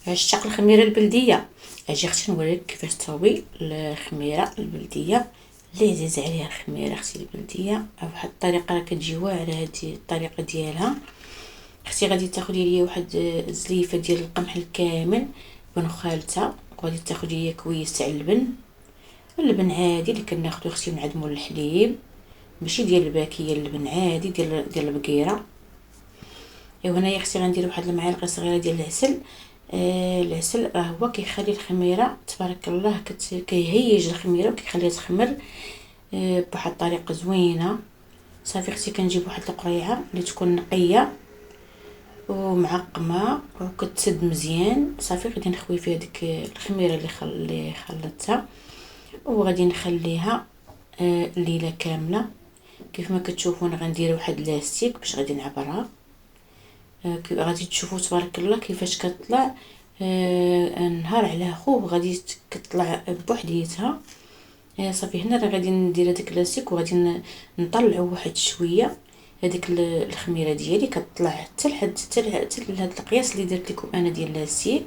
عشاق الخميره البلديه، اجي اختي نوريك كيفاش تصاوبي الخميره البلديه اللي عزيز عليها. الخميره اختي البلديه بواحد الطريقه راه كتجي واعره. هذه الطريقه ديالها اختي غادي تاخدي ليا واحد زليفه ديال القمح الكامل بنخالته، وغادي تاخدي ليا كويس تاع اللبن عادي اللي كناخدو اختي من عند مول الحليب، ماشي ديال الباكيه، اللبن عادي ديال البقيره. ايوا هنايا اختي غندير واحد المعالقه صغيره ديال العسل. العسل راه هو كيخلي الخميره تبارك الله كيهيج الخميره وكيخليها تخمر بواحد الطريقه زوينه. صافي اختي كنجيب واحد القريعه اللي تكون نقيه ومعقمه وكتسد مزيان. صافي غادي نخوي فيها ديك الخميره اللي خلطتها، وغادي نخليها الليله كامله. كيف ما كتشوفون غندير واحد لاستيك باش غادي نعبرها. غادي تشوفوا تبارك الله كيفاش كتطلع نهار على خو غادي كتطلع بوحديتها. صافي هنا راه غادي ندير هذاك لاستيك وغادي نطلعوا واحد شويه هذيك الخميره ديالي كتطلع حتى لهاد القياس اللي درت لكم انا ديال لاستيك.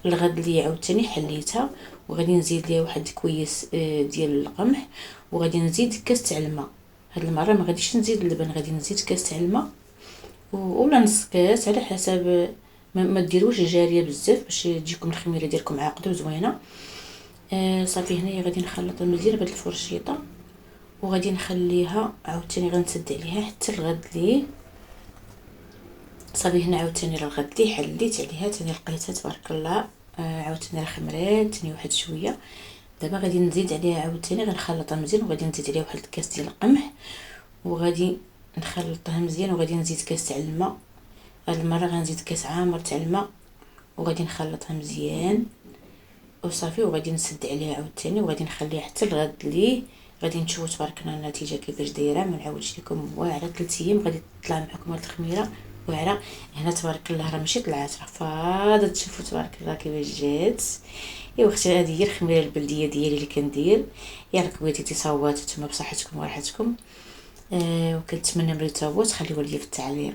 الغد اللي عاوتاني حليتها وغادي نزيد ليها واحد كويس ديال القمح، وغادي نزيد كاس تاع الماء. هاد المره ما غاديش نزيد اللبن، غادي نزيد كاس تاع الماء ولا نص كاس على حسب. ما ديروش جاريه بزاف باش تجيكم الخميره ديالكم عاقده وزوينه. صافي هنايا غادي نخلطها مزيان بهاد الفرشيطه وغادي نخليها عاوتاني غنسد عليها حتى الغد ليه. صافي هنا عاوتاني الغد ليه حليت عليها تاني لقيتها تبارك الله عاوتاني راه خمرات تاني واحد شويه. دابا غادي نزيد عليها عاوتاني غنخلطها مزيان وغادي نزيد عليها واحد الكاس ديال القمح وغادي نخلطها مزيان وغادي نزيد كاس تاع الماء. هاد المره غنزيد كاس عامر تاع الماء وغادي نخلطها مزيان وصافي وغادي نسد عليها عاوتاني وغادي نخليها حتى الغد ليه. غادي نشوفوا تبارك الله النتيجه كيفاش دايره. ما نعاودش لكم واعره 3 ايام غادي تطلع معكم هاد الخميره واعره. هنا تبارك الله راه ماشي طلعات راه فاضت. شوفوا تبارك الله كيفاش جات. ايوا اختي هذه هي الخميره البلديه ديالي اللي كندير. ياك بغيتي تصاوبات نتوما بصحتكم وراحتكم. وكنتمنى ملي تصاوبوا تخليوها ليا في التعليق.